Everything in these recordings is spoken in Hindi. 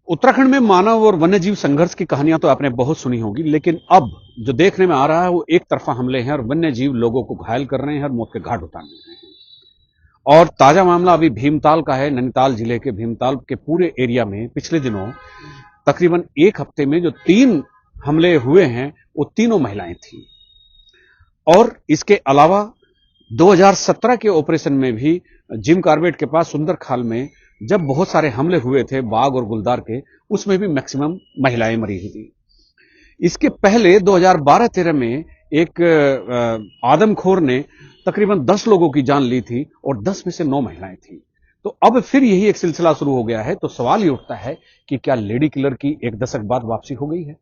उत्तराखंड में मानव और वन्यजीव संघर्ष की कहानियां तो आपने बहुत सुनी होगी, लेकिन अब जो देखने में आ रहा है वो एक तरफा हमले हैं और वन्यजीव लोगों को घायल कर रहे हैं और मौत के घाट उतार रहे हैं। और ताजा मामला अभी भीमताल का है। नैनीताल जिले के भीमताल के पूरे एरिया में पिछले दिनों तकरीबन एक हफ्ते में जो 3 हमले हुए हैं वो तीनों महिलाएं थी। और इसके अलावा 2017 के ऑपरेशन में भी जिम कार्बेट के पास सुंदरखाल में जब बहुत सारे हमले हुए थे बाघ और गुलदार के, उसमें भी मैक्सिमम महिलाएं मरी हुई थी। इसके पहले 2012-13 में एक आदमखोर ने तकरीबन 10 लोगों की जान ली थी और 10 में से 9 महिलाएं थी। तो अब फिर यही एक सिलसिला शुरू हो गया है। तो सवाल ये उठता है कि क्या लेडी किलर की एक दशक बाद वापसी हो गई है?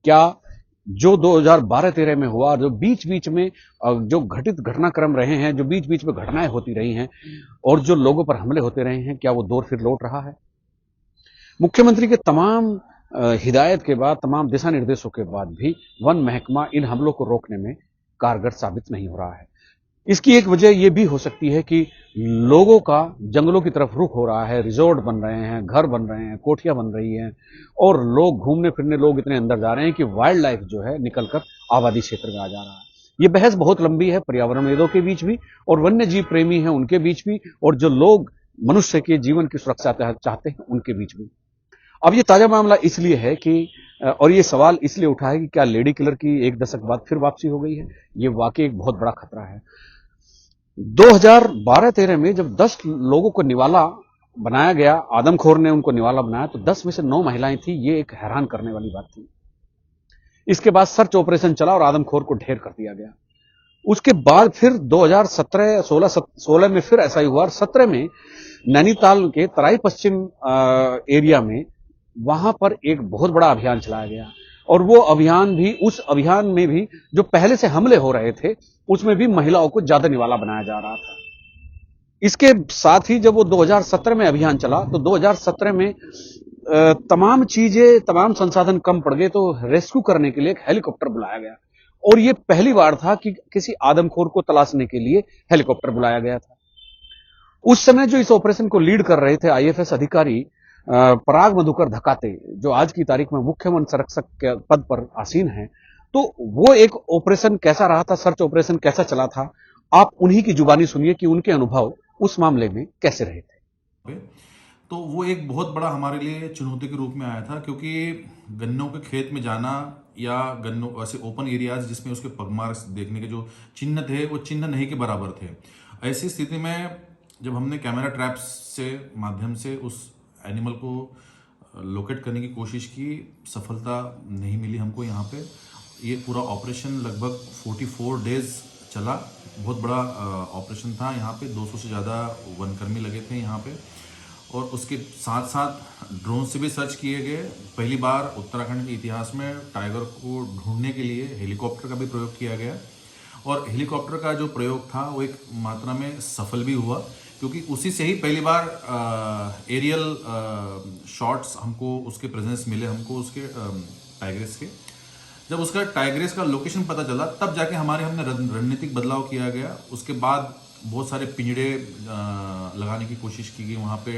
क्या जो 2012-13 में हुआ, जो बीच बीच में जो घटित घटनाक्रम रहे हैं, जो बीच बीच में घटनाएं होती रही हैं और जो लोगों पर हमले होते रहे हैं, क्या वो दौर फिर लौट रहा है? मुख्यमंत्री के तमाम हिदायत के बाद, तमाम दिशा निर्देशों के बाद भी वन महकमा इन हमलों को रोकने में कारगर साबित नहीं हो रहा है। इसकी एक वजह यह भी हो सकती है कि लोगों का जंगलों की तरफ रुख हो रहा है, रिजॉर्ट बन रहे हैं, घर बन रहे हैं, कोठियां बन रही हैं और लोग घूमने फिरने लोग इतने अंदर जा रहे हैं कि वाइल्ड लाइफ जो है निकलकर आबादी क्षेत्र में आ जा रहा है। ये बहस बहुत लंबी है पर्यावरणविदों के बीच भी और वन्य जीव प्रेमी हैं उनके बीच भी और जो लोग मनुष्य के जीवन की सुरक्षा चाहते हैं उनके बीच भी। अब ये ताजा मामला इसलिए है कि और ये सवाल इसलिए उठा है कि क्या लेडी किलर की एक दशक बाद फिर वापसी हो गई है? ये वाकई एक बहुत बड़ा खतरा है। 2012-13 में जब 10 लोगों को निवाला बनाया गया, आदमखोर ने उनको निवाला बनाया, तो 10 में से 9 महिलाएं थी। ये एक हैरान करने वाली बात थी। इसके बाद सर्च ऑपरेशन चला और आदमखोर को ढेर कर दिया गया। उसके बाद फिर 2017-16 में फिर ऐसा ही हुआ और 17 में नैनीताल के तराई पश्चिम एरिया में वहां पर एक बहुत बड़ा अभियान चलाया गया और वो अभियान भी, उस अभियान में भी जो पहले से हमले हो रहे थे उसमें भी महिलाओं को ज्यादा निवाला बनाया जा रहा था। इसके साथ ही जब वो 2017 में अभियान चला तो 2017 में तमाम चीजें, तमाम संसाधन कम पड़ गए तो रेस्क्यू करने के लिए एक हेलीकॉप्टर बुलाया गया और ये पहली बार था कि किसी आदमखोर को तलाशने के लिए हेलीकॉप्टर बुलाया गया था। उस समय जो इस ऑपरेशन को लीड कर रहे थे आईएफएस अधिकारी पराग मधुकर धकाते, जो आज की तारीख में मुख्य वन संरक्षक के पद पर आसीन हैं, तो वो एक ऑपरेशन कैसा रहा था, सर्च ऑपरेशन कैसा चला था, आप उन्हीं की जुबानी सुनिए कि उनके अनुभव उस मामले में कैसे रहे थे। तो वो एक बहुत बड़ा हमारे लिए चुनौती के रूप में आया था, क्योंकि गन्नों के खेत में जाना या गन्नों ऐसे ओपन एरियाज जिसमें उसके पगमार्क्स देखने के जो चिन्ह थे वो चिन्ह नहीं के बराबर थे। ऐसी स्थिति में जब हमने कैमरा ट्रैप्स से माध्यम से उस एनिमल को लोकेट करने की कोशिश की, सफलता नहीं मिली हमको यहाँ पे। ये पूरा ऑपरेशन लगभग 44 डेज चला। बहुत बड़ा ऑपरेशन था। यहाँ पे 200 से ज़्यादा वनकर्मी लगे थे यहाँ पे और उसके साथ साथ ड्रोन से भी सर्च किए गए। पहली बार उत्तराखंड के इतिहास में टाइगर को ढूंढने के लिए हेलीकॉप्टर का भी प्रयोग किया गया और हेलीकॉप्टर का जो प्रयोग था वो एक मात्रा में सफल भी हुआ, क्योंकि उसी से ही पहली बार एरियल शॉट्स हमको उसके प्रेजेंस मिले, हमको उसके टाइग्रेस के। जब उसका टाइग्रेस का लोकेशन पता चला तब जाके हमने रणनीतिक बदलाव किया गया। उसके बाद बहुत सारे पिंजड़े लगाने की कोशिश की गई। वहाँ पे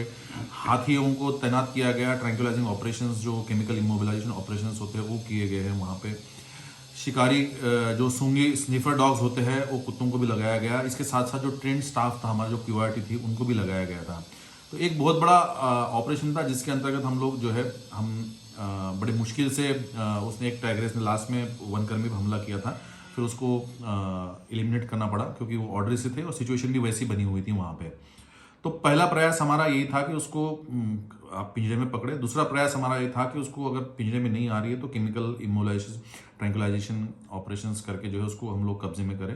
हाथियों को तैनात किया गया। ट्रैंक्विलाइजिंग ऑपरेशंस, जो केमिकल इमोबिलाइजेशन ऑपरेशंस होते हैं वो किए गए हैं। वहाँ पे शिकारी जो सूंगी स्निफर डॉग्स होते हैं वो कुत्तों को भी लगाया गया। इसके साथ साथ जो ट्रेंड स्टाफ था हमारा, जो क्यूआरटी थी, उनको भी लगाया गया था। तो एक बहुत बड़ा ऑपरेशन था जिसके अंतर्गत हम लोग जो है बड़ी मुश्किल से उसने एक टाइग्रेस ने लास्ट में वनकर्मी पर हमला किया था, फिर उसको एलिमिनेट करना पड़ा क्योंकि वो ऑर्डर से थे और सिचुएशन भी वैसी बनी हुई थी वहाँ पे। तो पहला प्रयास हमारा यही था कि उसको आप पिंजरे में पकड़े। दूसरा प्रयास हमारा ये था कि उसको अगर पिंजरे में नहीं आ रही है तो केमिकल इमोलाइजेशन, ट्रैंक्विलाइजेशन ऑपरेशंस करके जो है उसको हम लोग कब्जे में करें।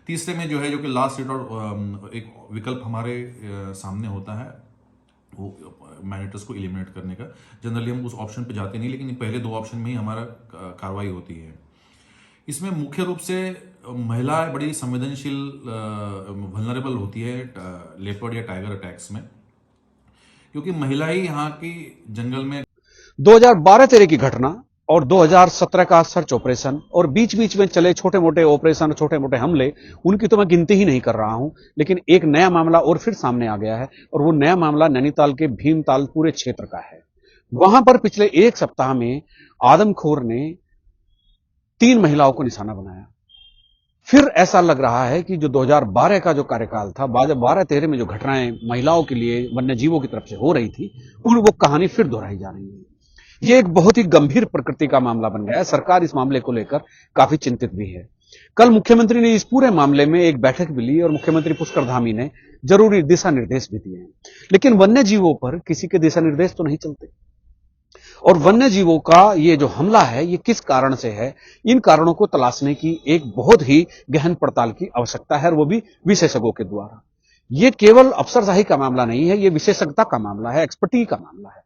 तीसरे में जो है, जो कि लास्ट रिसोर्ट एक विकल्प हमारे सामने होता है, वो मैनेटर्स को एलिमिनेट करने का। जनरली हम उस ऑप्शन पे जाते नहीं, लेकिन पहले 2 ऑप्शन में ही हमारा कार्रवाई होती है। इसमें मुख्य रूप से महिलाएं बड़ी संवेदनशील वल्नरेबल होती है लेपर्ड या टाइगर अटैक्स में, क्योंकि महिला ही यहाँ की जंगल में 2012-13 की घटना और 2017 का सर्च ऑपरेशन और बीच बीच में चले छोटे मोटे ऑपरेशन, छोटे मोटे हमले, उनकी तो मैं गिनती ही नहीं कर रहा हूं। लेकिन एक नया मामला और फिर सामने आ गया है और वो नया मामला नैनीताल के भीमताल पूरे क्षेत्र का है। वहां पर पिछले एक सप्ताह में आदमखोर ने 3 महिलाओं को निशाना बनाया। फिर ऐसा लग रहा है कि जो 2012 का जो कार्यकाल था, 12-13 में जो घटनाएं महिलाओं के लिए वन्य जीवों की तरफ से हो रही थी, वो कहानी फिर दोहराई जा रही है। ये एक बहुत ही गंभीर प्रकृति का मामला बन गया है। सरकार इस मामले को लेकर काफी चिंतित भी है। कल मुख्यमंत्री ने इस पूरे मामले में एक बैठक भी ली और मुख्यमंत्री पुष्कर धामी ने जरूरी दिशा निर्देश भी दिए हैं। लेकिन वन्य जीवों पर किसी के दिशा निर्देश तो नहीं चलते, और वन्य जीवों का ये जो हमला है ये किस कारण से है, इन कारणों को तलाशने की एक बहुत ही गहन पड़ताल की आवश्यकता है, और वो भी विशेषज्ञों के द्वारा। ये केवल अफसरशाही का मामला नहीं है, ये विशेषज्ञता का मामला है, एक्सपर्टी का मामला है।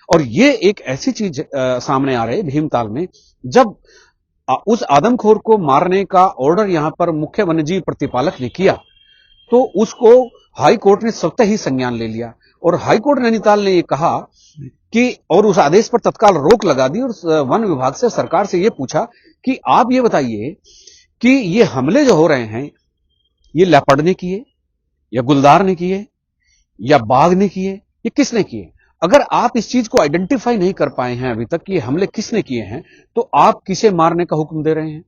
और ये एक ऐसी चीज सामने आ रही है भीमताल में, जब उस आदमखोर को मारने का ऑर्डर यहां पर मुख्य वन्यजीव प्रतिपालक ने किया, तो उसको हाई कोर्ट ने स्वतः ही संज्ञान ले लिया, और हाई कोर्ट नैनीताल ने यह कहा कि, और उस आदेश पर तत्काल रोक लगा दी, और वन विभाग से, सरकार से यह पूछा कि आप ये बताइए कि ये हमले जो हो रहे हैं, ये लेपर्ड ने किए, या गुलदार ने किए, या बाघ ने किए, ये किसने किए? अगर आप इस चीज को आइडेंटिफाई नहीं कर पाए हैं अभी तक कि ये हमले किसने किए हैं, तो आप किसे मारने का हुक्म दे रहे हैं?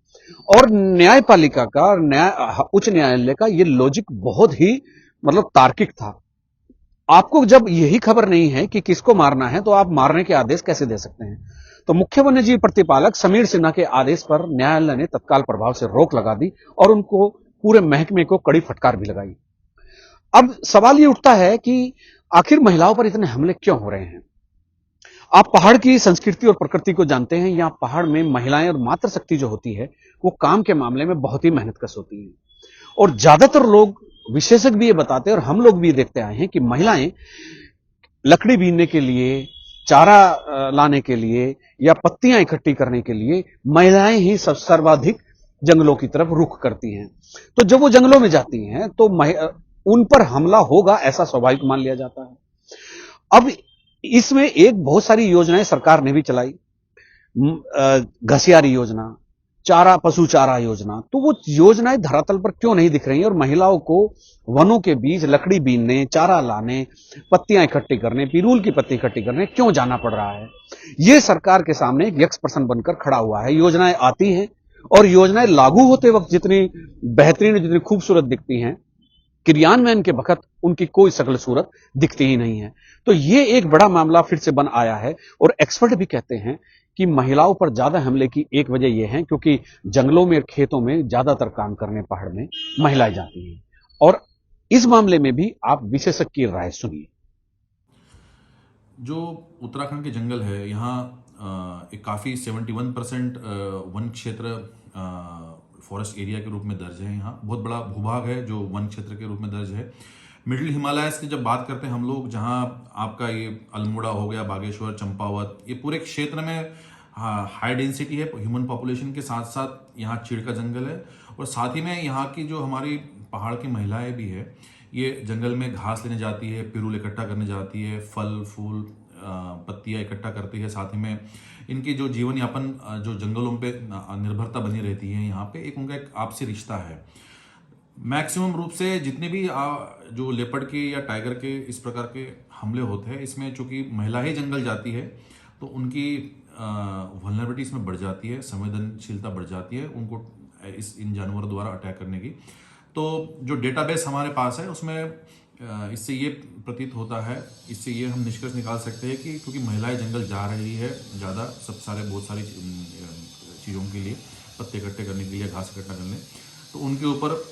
और न्यायपालिका का, उच्च न्यायालय का ये लॉजिक बहुत ही तार्किक था। आपको जब यही खबर नहीं है कि किसको मारना है, तो आप मारने के आदेश कैसे दे सकते हैं? तो मुख्य वन्यजीव प्रतिपालक समीर सिन्हा के आदेश पर न्यायालय ने तत्काल प्रभाव से रोक लगा दी और उनको, पूरे महकमे को कड़ी फटकार भी लगाई। अब सवाल ये उठता है कि आखिर महिलाओं पर इतने हमले क्यों हो रहे हैं? आप पहाड़ की संस्कृति और प्रकृति को जानते हैं। यहां पहाड़ में महिलाएं और मातृशक्ति जो होती है, वो काम के मामले में बहुत ही मेहनतकश होती है, और ज्यादातर लोग, विशेषज्ञ भी ये बताते हैं और हम लोग भी ये देखते आए हैं कि महिलाएं लकड़ी बीनने के लिए, चारा लाने के लिए, या पत्तियां इकट्ठी करने के लिए महिलाएं ही सर्वाधिक जंगलों की तरफ रुख करती हैं। तो जब वो जंगलों में जाती हैं तो उन पर हमला होगा, ऐसा स्वाभाविक मान लिया जाता है। अब इसमें एक बहुत सारी योजनाएं सरकार ने भी चलाई, घसियारी योजना, पशु चारा योजना। तो वो योजनाएं धरातल पर क्यों नहीं दिख रही हैं, और महिलाओं को वनों के बीच लकड़ी बीनने, चारा लाने, पत्तियां इकट्ठी करने, पिरूल की पत्ती इकट्ठी करने क्यों जाना पड़ रहा है? ये सरकार के सामने एक यक्ष प्रश्न बनकर खड़ा हुआ है। योजनाएं आती हैं, और योजनाएं लागू होते वक्त जितनी बेहतरीन, जितनी खूबसूरत दिखती हैं, क्रियान्वयन के वक्त उनकी कोई शकल सूरत दिखती ही नहीं है। तो ये एक बड़ा मामला फिर से बन आया है, और एक्सपर्ट भी कहते हैं कि महिलाओं पर ज्यादा हमले की एक वजह यह है क्योंकि जंगलों में और खेतों में ज्यादातर काम करने पहाड़ में महिलाएं जाती हैं। और इस मामले में भी आप विशेषज्ञ की राय सुनिए। जो उत्तराखंड के जंगल है, यहाँ एक काफ़ी 71% वन क्षेत्र फॉरेस्ट एरिया के रूप में दर्ज है। यहाँ बहुत बड़ा भूभाग है जो वन क्षेत्र के रूप में दर्ज है। मिडिल हिमालयस की जब बात करते हैं हम लोग, जहाँ आपका ये अल्मोड़ा हो गया, बागेश्वर, चंपावत, ये पूरे क्षेत्र में हाई डेंसिटी है ह्यूमन पॉपुलेशन के साथ साथ यहाँ चीड़ का जंगल है, और साथ ही में यहाँ की जो हमारी पहाड़ की महिलाएं भी है, ये जंगल में घास लेने जाती है, पिरूल इकट्ठा करने जाती है, फल फूल पत्तियाँ इकट्ठा करती है। साथ ही में इनकी जो जीवन यापन, जो जंगलों पे निर्भरता बनी रहती है, यहाँ पे एक उनका एक आपसी रिश्ता है। मैक्सिमम रूप से जितने भी जो लेपर्ड के या टाइगर के इस प्रकार के हमले होते हैं, इसमें चूंकि महिला ही जंगल जाती है तो उनकी वल्नरेबिलिटी इसमें बढ़ जाती है, संवेदनशीलता बढ़ जाती है उनको इन जानवरों द्वारा अटैक करने की। तो जो डेटाबेस हमारे पास है उसमें इससे ये प्रतीत होता है, इससे ये हम निष्कर्ष निकाल सकते हैं कि क्योंकि महिलाएं जंगल जा रही है ज़्यादा, बहुत सारी चीज़ों के लिए, पत्ते इकट्ठे करने के लिए, घास इकट्ठा करने, तो उनके ऊपर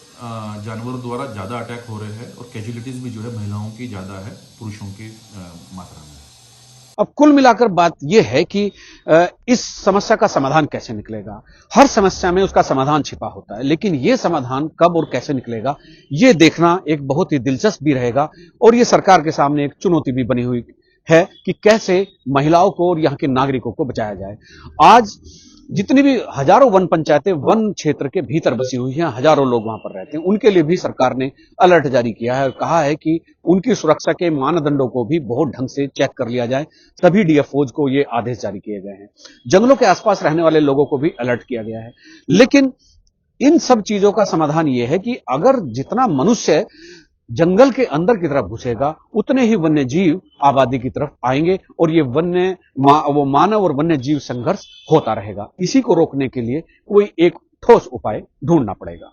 जानवरों द्वारा ज़्यादा अटैक हो रहे हैं, और कैजुअलिटीज़ भी जो है महिलाओं की ज़्यादा है पुरुषों की मात्रा में। अब कुल मिलाकर बात यह है कि इस समस्या का समाधान कैसे निकलेगा। हर समस्या में उसका समाधान छिपा होता है, लेकिन यह समाधान कब और कैसे निकलेगा, यह देखना एक बहुत ही दिलचस्प भी रहेगा, और यह सरकार के सामने एक चुनौती भी बनी हुई है कि कैसे महिलाओं को और यहां के नागरिकों को बचाया जाए। आज जितनी भी हजारों वन पंचायतें वन क्षेत्र के भीतर बसी हुई हैं, हजारों लोग वहां पर रहते हैं, उनके लिए भी सरकार ने अलर्ट जारी किया है और कहा है कि उनकी सुरक्षा के मानदंडों को भी बहुत ढंग से चेक कर लिया जाए। सभी डीएफओज को ये आदेश जारी किए गए हैं। जंगलों के आसपास रहने वाले लोगों को भी अलर्ट किया गया है। लेकिन इन सब चीजों का समाधान यह है कि अगर जितना मनुष्य जंगल के अंदर की तरफ घुसेगा, उतने ही वन्य जीव आबादी की तरफ आएंगे और ये वो मानव और वन्य जीव संघर्ष होता रहेगा। इसी को रोकने के लिए कोई एक ठोस उपाय ढूंढना पड़ेगा।